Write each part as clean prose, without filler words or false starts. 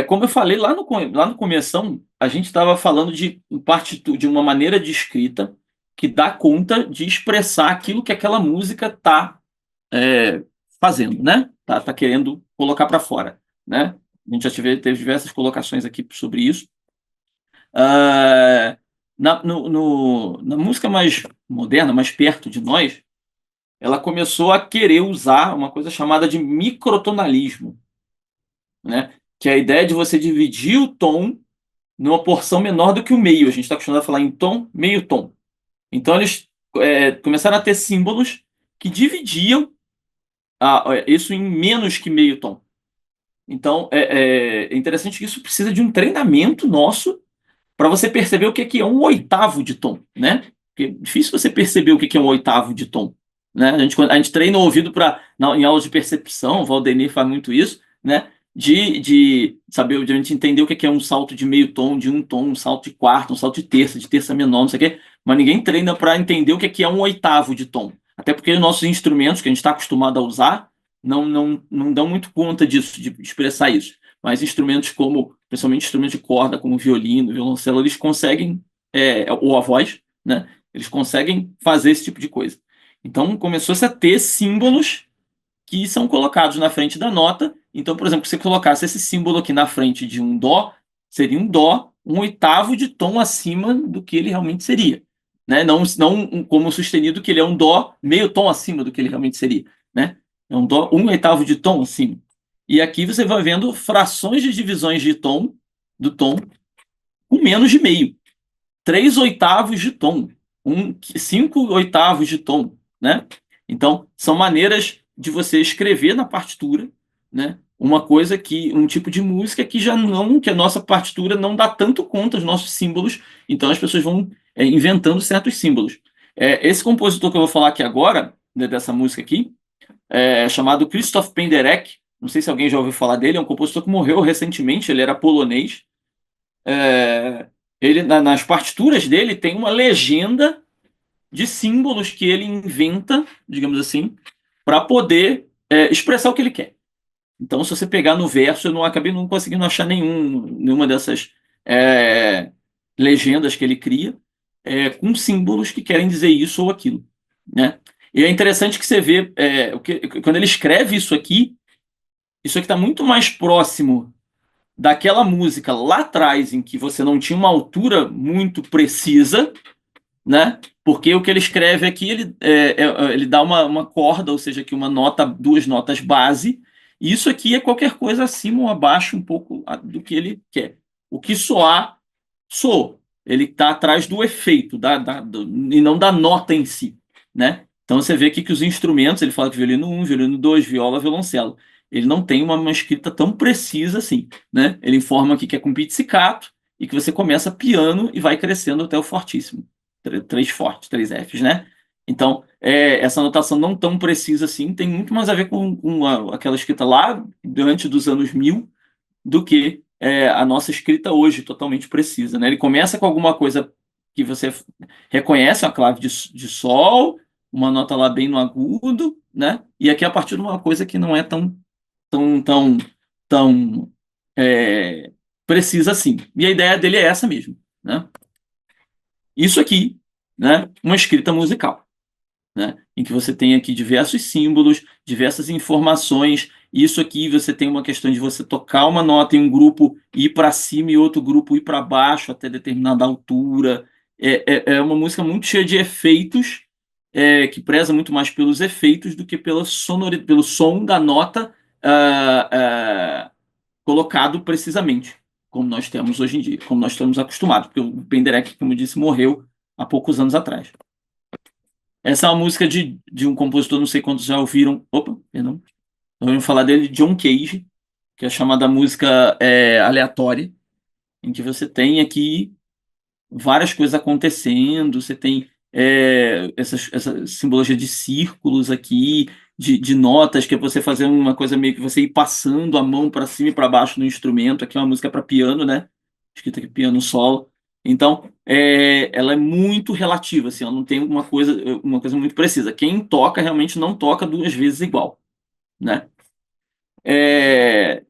Como eu falei lá no começão, a gente estava falando de de uma maneira de escrita que dá conta de expressar aquilo que aquela música está fazendo, né? Tá querendo colocar para fora, né? A gente já teve diversas colocações aqui sobre isso. Ah, na música mais moderna, mais perto de nós, ela começou a querer usar uma coisa chamada de microtonalismo, né? Que é a ideia de você dividir o tom numa porção menor do que o meio. A gente está acostumado a falar em tom, meio tom. Então eles começaram a ter símbolos que dividiam isso em menos que meio tom. Então é interessante que isso precisa de um treinamento nosso para você perceber o que é um oitavo de tom, né? Porque é difícil você perceber o que é um oitavo de tom, né? A gente treina o ouvido em aulas de percepção, o Valdemir faz muito isso, né? De saber, de a gente entender o que é um salto de meio tom, de um tom, um salto de quarto, um salto de terça menor, não sei o quê, mas ninguém treina para entender o que é um oitavo de tom. Até porque os nossos instrumentos que a gente está acostumado a usar não dão muito conta disso, de expressar isso. Mas instrumentos como, principalmente instrumentos de corda, como violino, violoncelo, eles conseguem, ou a voz, né? Eles conseguem fazer esse tipo de coisa. Então começou-se a ter símbolos que são colocados na frente da nota. Então, por exemplo, se você colocasse esse símbolo aqui na frente de um dó, seria um dó um oitavo de tom acima do que ele realmente seria, né? Não como sustenido que ele é um dó meio tom acima do que ele realmente seria, né? É um dó um oitavo de tom acima. E aqui você vai vendo frações de divisões de tom do tom com menos de meio, três oitavos de tom, cinco oitavos de tom, né? Então, são maneiras de você escrever na partitura, né? Uma coisa que, um tipo de música que já não, que a nossa partitura não dá tanto conta dos nossos símbolos, então as pessoas vão inventando certos símbolos. Esse compositor que eu vou falar aqui agora, né, dessa música aqui, é chamado Krzysztof Penderecki, não sei se alguém já ouviu falar dele, é um compositor que morreu recentemente, ele era polonês. É, ele, nas partituras dele tem uma legenda de símbolos que ele inventa, digamos assim, para poder expressar o que ele quer. Então, se você pegar no verso, eu não acabei não conseguindo achar nenhuma dessas é, legendas que ele cria com símbolos que querem dizer isso ou aquilo, né? E é interessante que você vê quando ele escreve isso aqui está muito mais próximo daquela música lá atrás em que você não tinha uma altura muito precisa, né? Porque o que ele escreve aqui, ele dá uma corda, ou seja, que uma nota, duas notas base, e isso aqui é qualquer coisa acima ou abaixo um pouco do que ele quer. O que soar, soou. Ele está atrás do efeito, e não da nota em si, né? Então você vê aqui que os instrumentos, ele fala que violino um, violino 2, viola, violoncelo. Ele não tem uma escrita tão precisa assim, né? Ele informa aqui que é com pizzicato e que você começa piano e vai crescendo até o fortíssimo. Três fortes, três Fs, né? Então, essa notação não tão precisa assim tem muito mais a ver com aquela escrita lá antes dos anos 1000 do que a nossa escrita hoje, totalmente precisa, né? Ele começa com alguma coisa que você reconhece, a clave de sol, uma nota lá bem no agudo, né? E aqui a partir de uma coisa que não é tão é, precisa assim. E a ideia dele é essa mesmo, né? Isso aqui, né? Uma escrita musical, né? Em que você tem aqui diversos símbolos, diversas informações. Isso aqui você tem uma questão de você tocar uma nota em um grupo, ir para cima e outro grupo ir para baixo até determinada altura. É uma música muito cheia de efeitos, que preza muito mais pelos efeitos do que pelo som da nota ah, ah, colocado precisamente, como nós temos hoje em dia, como nós estamos acostumados, porque o Penderecki, como eu disse, morreu há poucos anos atrás. Essa é uma música de um compositor, não sei quantos já ouviram. Opa, perdão. Ouviram falar dele, John Cage, que é chamada música aleatória, em que você tem aqui várias coisas acontecendo, você tem essa simbologia de círculos aqui, de notas, que é você fazer uma coisa meio que você ir passando a mão para cima e para baixo no instrumento. Aqui é uma música para piano, né? Escrita aqui piano solo. Então, ela é muito relativa, assim, ela não tem uma coisa muito precisa. Quem toca realmente não toca duas vezes igual, né?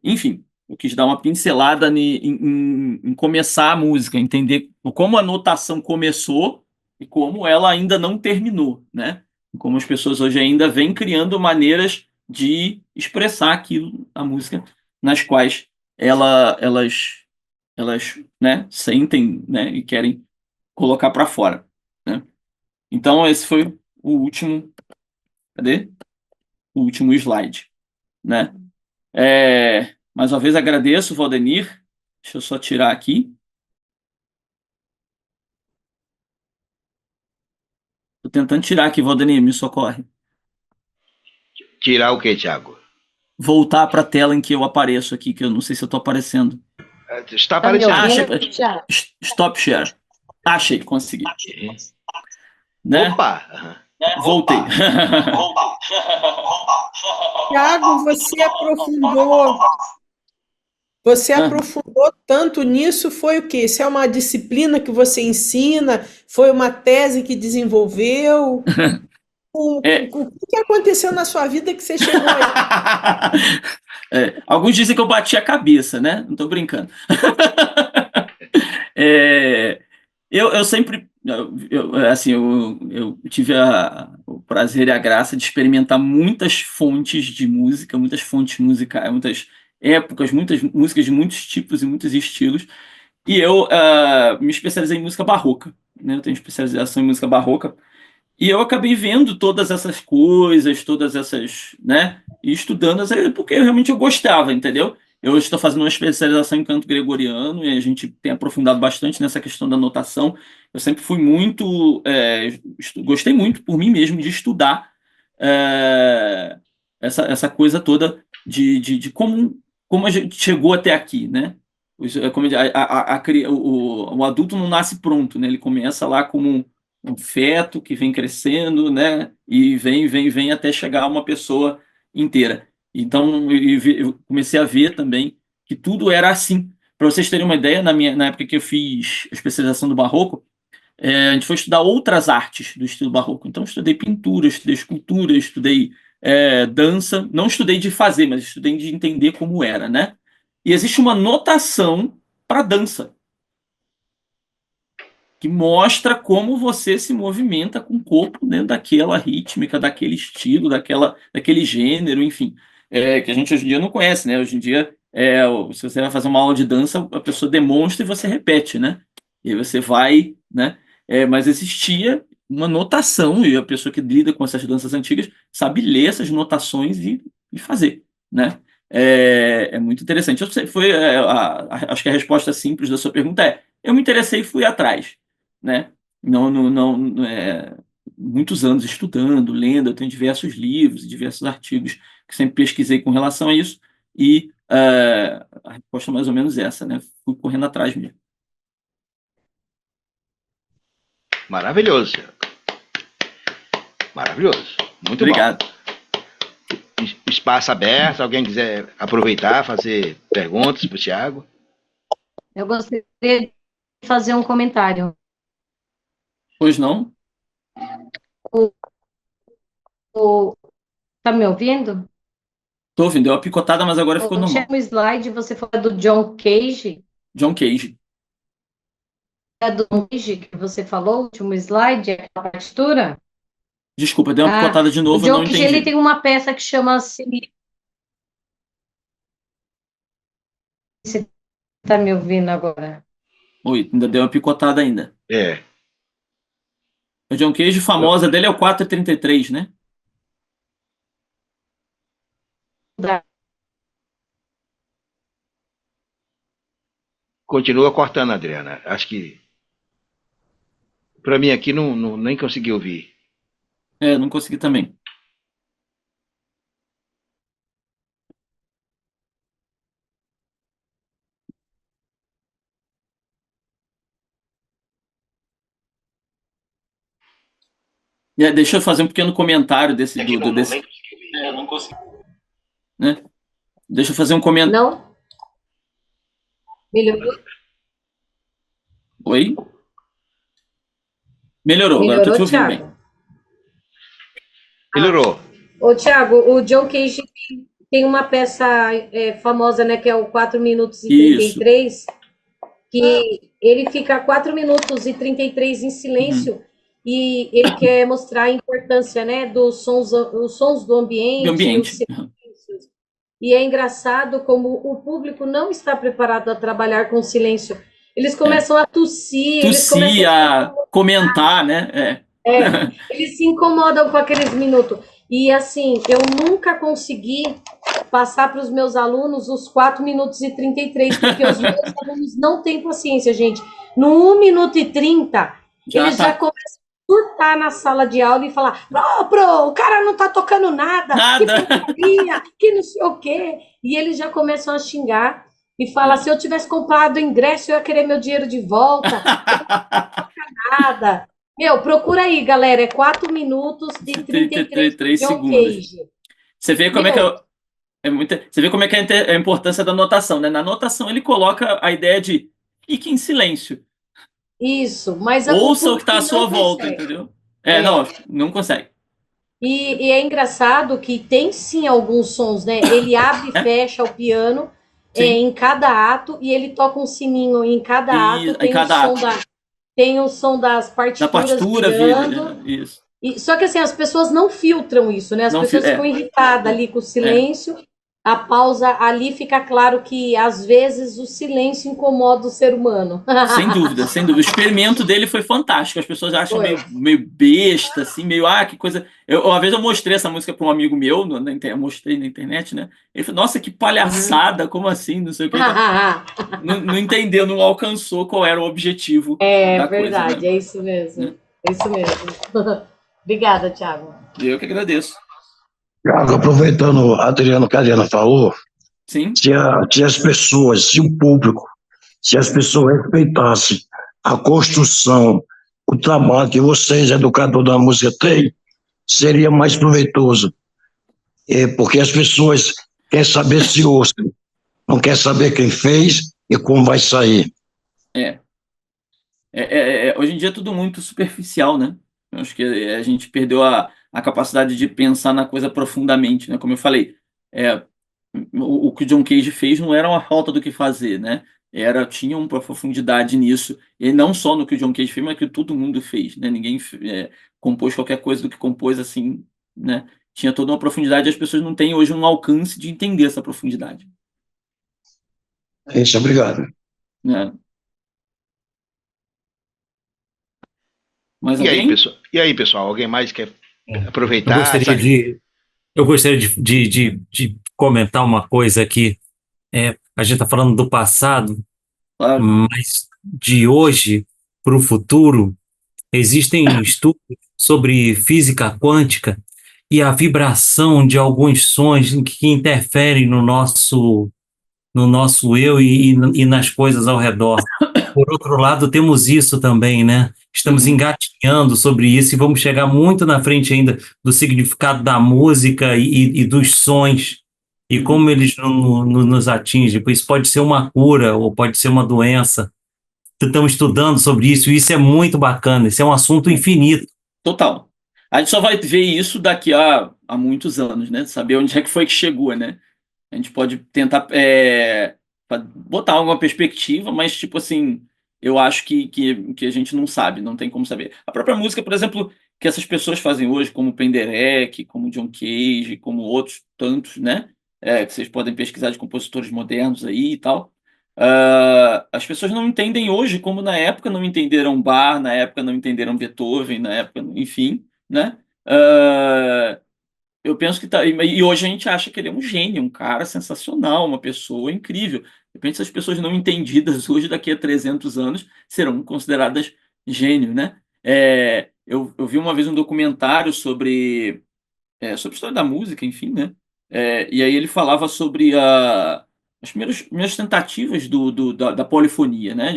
Enfim, eu quis dar uma pincelada em começar a música, entender como a notação começou e como ela ainda não terminou, né? Como as pessoas hoje ainda vêm criando maneiras de expressar aquilo, a música, nas quais elas, né, sentem, né, e querem colocar para fora, né? Então esse foi o último, cadê? O último slide, né? Mais uma vez agradeço, Valdenir. Deixa eu só tirar aqui. Tô tentando tirar aqui, Valdenir, me socorre. Tirar o quê, Thiago? Voltar para a tela em que eu apareço aqui, que eu não sei se eu tô aparecendo. Está Tá me aparecendo. Achei. ouvindo, Thiago? Stop share. Achei, consegui. Né? Opa! Aham. Voltei. Tiago, você Ah, aprofundou tanto nisso, foi o quê? Isso é uma disciplina que você ensina? Foi uma tese que desenvolveu? é. O que aconteceu na sua vida que você chegou aí? Alguns dizem que eu bati a cabeça, né? Não tô brincando. É, eu sempre, assim, eu tive o prazer e a graça de experimentar muitas fontes de música, muitas fontes musicais, muitas épocas, muitas músicas de muitos tipos e muitos estilos. E eu me especializei em música barroca, né? Eu tenho especialização em música barroca. E eu acabei vendo todas essas coisas, todas essas, né? E estudando porque realmente eu gostava, entendeu? Eu estou fazendo uma especialização em canto gregoriano e a gente tem aprofundado bastante nessa questão da notação. Eu sempre fui muito, gostei muito por mim mesmo de estudar essa coisa toda de como a gente chegou até aqui, né? Como o adulto não nasce pronto, né? Ele começa lá como um feto que vem crescendo, né? E vem até chegar a uma pessoa inteira. Então eu comecei a ver também que tudo era assim. Para vocês terem uma ideia, na época que eu fiz a especialização do Barroco, a gente foi estudar outras artes do estilo Barroco. Então eu estudei pintura, estudei escultura, estudei dança. Não estudei de fazer, mas estudei de entender como era, né? E existe uma notação para dança que mostra como você se movimenta com o corpo dentro daquela rítmica, daquele estilo, daquele gênero, enfim, que a gente hoje em dia não conhece, né? Hoje em dia, se você vai fazer uma aula de dança, a pessoa demonstra e você repete, né? E aí você vai, né? Mas existia uma notação e a pessoa que lida com essas danças antigas sabe ler essas notações e fazer, né? É muito interessante. Eu sei, acho que a resposta simples da sua pergunta eu me interessei e fui atrás, né? Não, muitos anos estudando, lendo, eu tenho diversos livros, diversos artigos que sempre pesquisei com relação a isso e a resposta é mais ou menos essa, né? Fui correndo atrás mesmo. Maravilhoso, Thiago. Maravilhoso. Muito bom. Obrigado. Espaço aberto, se alguém quiser aproveitar, fazer perguntas para o Thiago. Eu gostaria de fazer um comentário. Pois não? O, tá me ouvindo? Tô ouvindo, deu uma picotada, mas agora ficou O normal. último slide, você falou do John Cage. John Cage. É do John Cage que você falou, o último slide, é a partitura? Desculpa, deu uma Ah, picotada de o novo, eu não John Cage, ele entendi. tem uma peça que chama-se... Você tá me ouvindo agora? Oi, ainda deu uma picotada ainda. É. O John Cage, famosa dele é o 433, né? Continua cortando, Adriana. Acho que para mim aqui nem consegui ouvir. Não consegui também. Deixa eu fazer um pequeno comentário desse, Não consegui. né? Deixa eu fazer um comentário. Não? Melhorou? Oi? Melhorou, agora eu tô te Melhorou, ouvindo bem. Thiago? Melhorou. Ô, Thiago, o John Cage Tem uma peça famosa, né, que é o 4 minutos e Isso. 33, que ele fica 4 minutos e 33 em Uhum. silêncio, e ele quer mostrar a importância, né, dos sons, os sons do Do ambiente, os ambiente. silêncios. E é engraçado como o público não está preparado a trabalhar com silêncio. Eles É. começam a tossir, eles começam Tossir, a comentar, né? eles se incomodam com aqueles minutos. E assim, eu nunca consegui passar para os meus alunos os 4 minutos e 33, porque os meus alunos não têm paciência, gente. No 1 minuto e 30, Já eles já tá. começam a surtar na sala de aula e falar: Pro, o cara não tá tocando nada, que Nada. porcaria, que não sei o quê. E eles já começam a xingar e falar: se eu tivesse comprado o ingresso, eu ia querer meu dinheiro de volta, nada. Meu, procura aí, galera. É 4 minutos de 33 do 33 John segundos. Cage. Você vê como é que Meu, você vê como é que é a importância da notação, né? Na notação ele coloca a ideia de fique em silêncio. isso, mas o Ouça o que está público à sua não volta, consegue. entendeu? É. Não consegue. E é engraçado que tem sim alguns sons, né? Ele abre e É? fecha o piano Sim. em cada ato e ele toca um sininho em cada E ato. em cada ato. Tem o som das Da partituras partitura, virando. isso. Só que assim, as pessoas não filtram isso, né? As Não, pessoas ficam irritadas ali com o silêncio. A pausa ali fica claro que às vezes o silêncio incomoda o ser humano. Sem dúvida, sem dúvida. O experimento dele foi fantástico. As pessoas acham Foi. meio besta, assim, meio, que coisa. Uma vez eu mostrei essa música para um amigo meu, mostrei na internet, né? Ele falou, nossa, que palhaçada, como assim? Não sei o que. Não entendeu, não alcançou qual era o objetivo É da coisa, verdade, né? é isso mesmo. É isso mesmo. Obrigada, Thiago. Eu que agradeço. Thiago, aproveitando a Adriana que a Adriana falou, Sim, se as pessoas, se o público, se as pessoas respeitassem a construção, o trabalho que vocês, educador da música, têm, seria mais proveitoso. Porque as pessoas querem saber se ouça, não quer saber quem fez e como vai sair. hoje em dia é tudo muito superficial, né? Eu acho que a gente perdeu a capacidade de pensar na coisa profundamente, né? Como eu falei, é, o que o John Cage fez não era uma falta do que fazer, né? Tinha uma profundidade nisso, e não só no que o John Cage fez, mas que todo mundo fez, né? Ninguém compôs qualquer coisa do que compôs assim, né? Tinha toda uma profundidade e as pessoas não têm hoje um alcance de entender essa profundidade, É isso, obrigado. né? Mais E aí, alguém? pessoal, alguém mais quer Eu aproveitar gostaria de comentar uma coisa aqui. A gente está falando do passado, Claro. mas de hoje para o futuro, existem estudos sobre física quântica e a vibração de alguns sons que interferem no nosso eu e nas coisas ao redor. Por outro lado, temos isso também, né? Estamos Uhum. engatinhando sobre isso e vamos chegar muito na frente ainda do significado da música e dos sons e Uhum. como eles nos atingem. Isso pode ser uma cura ou pode ser uma doença. Estamos estudando sobre isso e isso é muito bacana. Isso é um assunto infinito. Total. A gente só vai ver isso daqui a muitos anos, né? Saber onde é que foi que chegou, né? A gente pode tentar botar alguma perspectiva, mas, tipo assim, eu acho que a gente não sabe, não tem como saber. A própria música, por exemplo, que essas pessoas fazem hoje, como Penderecki, como John Cage, como outros tantos, né? Que vocês podem pesquisar de compositores modernos aí e tal. As pessoas não entendem hoje como na época não entenderam Bach, na época não entenderam Beethoven, na época, enfim, né? Eu penso que tá. E hoje a gente acha que ele é um gênio, um cara sensacional, uma pessoa incrível. De repente, essas pessoas não entendidas hoje, daqui a 300 anos, serão consideradas gênio, né? Eu vi uma vez um documentário sobre a história da música, enfim, né? E aí ele falava sobre as primeiras tentativas da polifonia, né?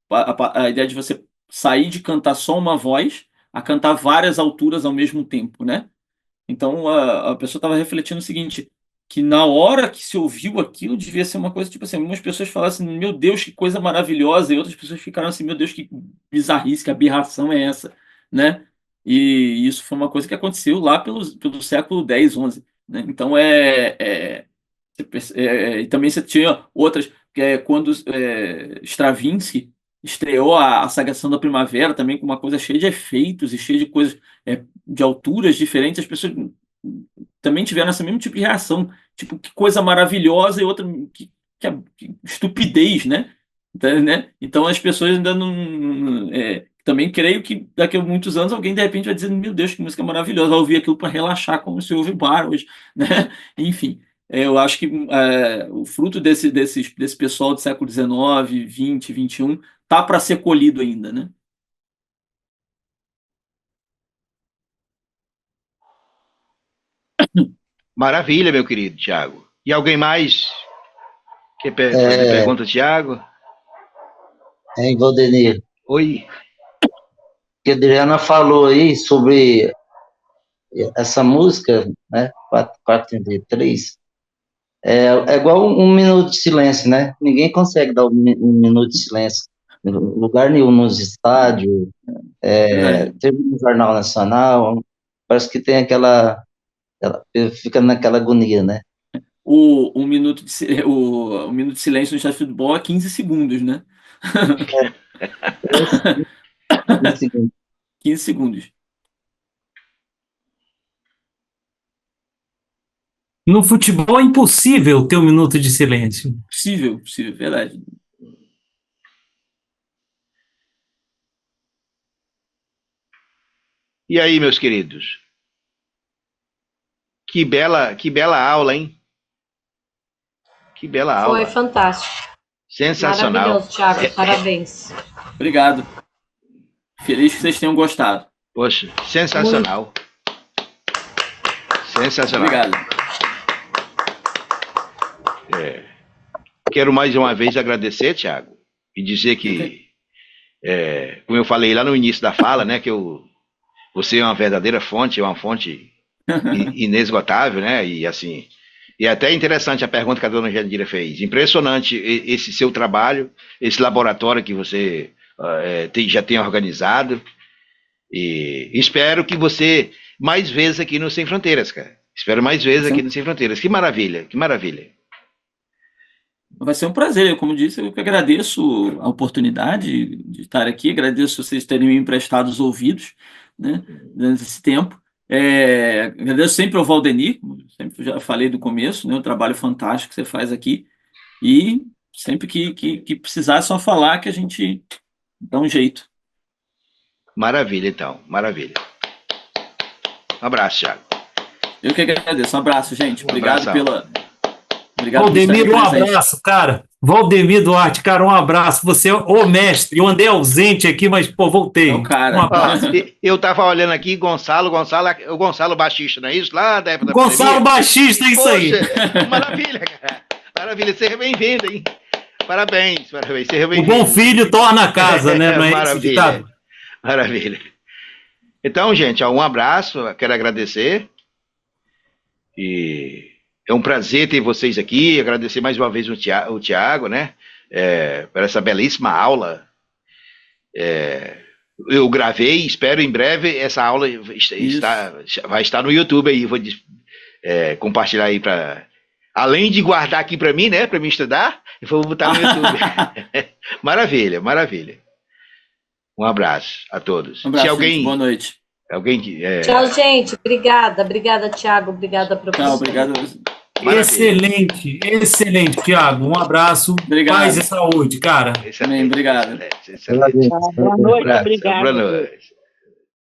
A ideia de você sair de cantar só uma voz a cantar várias alturas ao mesmo tempo, né? Então a pessoa estava refletindo o seguinte, que na hora que se ouviu aquilo devia ser uma coisa tipo assim, algumas pessoas falassem, meu Deus, que coisa maravilhosa, e outras pessoas ficaram assim, meu Deus, que bizarrice, que aberração é essa, né? E isso foi uma coisa que aconteceu lá pelo século X, XI. né? Então, e também você tinha outras, quando Stravinsky estreou a Sagração da Primavera, também com uma coisa cheia de efeitos e cheia de coisas, de alturas diferentes, as pessoas também tiveram esse mesmo tipo de reação, tipo, que coisa maravilhosa, e outra, que estupidez, né? Então as pessoas ainda não. Também creio que daqui a muitos anos alguém de repente vai dizer: meu Deus, que música maravilhosa, vai ouvir aquilo para relaxar, como se ouve bar hoje, né? Enfim, eu acho que o fruto desse pessoal do século XIX, XX, XXI, tá para ser colhido ainda, né? Maravilha, meu querido Tiago. E alguém mais quer fazer pergunta, Tiago? Hein, Valdenir? Oi. Que a Adriana falou aí sobre essa música, né? 433. É igual um minuto de silêncio, né? Ninguém consegue dar um minuto de silêncio. Em lugar nenhum, nos estádios, teve no Jornal Nacional, parece que tem fica naquela agonia, né? O minuto de silêncio no estádio de futebol é 15 segundos, né? 15 segundos. No futebol é impossível ter um minuto de silêncio. Possível, verdade. E aí, meus queridos? Que bela aula, hein? Que bela aula. Foi fantástico. Sensacional. Maravilhoso, Thiago. Parabéns. Obrigado. Feliz que vocês tenham gostado. Poxa, sensacional. Sensacional. Obrigado. Quero mais uma vez agradecer, Thiago, e dizer que, como eu falei lá no início da fala, né, que você é uma verdadeira fonte, é uma fonte inesgotável, né, e assim, e é até interessante a pergunta que a dona Jandira fez. Impressionante esse seu trabalho, esse laboratório que você já tem organizado, e espero que você mais vezes aqui no Sem Fronteiras, cara. Espero mais vezes aqui no Sem Fronteiras. Que maravilha, que maravilha. Vai ser um prazer, como disse, eu que agradeço a oportunidade de estar aqui, agradeço vocês terem me emprestado os ouvidos, né, durante esse tempo. Agradeço sempre ao Valdenir, como sempre já falei do começo, né, o trabalho fantástico que você faz aqui, e sempre que precisar é só falar que a gente dá um jeito. Maravilha, então, maravilha. Um abraço, Thiago. Eu que agradeço, um abraço, gente, obrigado Obrigado. Valdemir, um abraço, cara. Valdemir Duarte, cara, um abraço. Você é o mestre. Eu andei ausente aqui, mas, pô, voltei. Cara. Um abraço. Eu tava olhando aqui, o Gonçalo baixista, não é isso? Lá da época da Gonçalo baixista, é isso. Poxa, aí. Maravilha, cara. Maravilha, seja bem-vindo, hein? Parabéns, seja bem-vindo. O bom filho torna a casa, né? Não é maravilha, maravilha. Então, gente, um abraço, quero agradecer. E é um prazer ter vocês aqui, agradecer mais uma vez o Tiago, né, por essa belíssima aula. Eu gravei, espero em breve essa aula vai estar no YouTube aí, vou compartilhar aí além de guardar aqui para mim, né, para mim estudar, eu vou botar no YouTube. Maravilha, maravilha. Um abraço a todos. Um abraço, gente, boa noite. Tchau, gente. Obrigada, Thiago. Obrigada, professor. Tchau, obrigado. Excelente, Thiago. Um abraço, paz e saúde, cara. Também, obrigado. Boa noite, obrigado. Boa noite.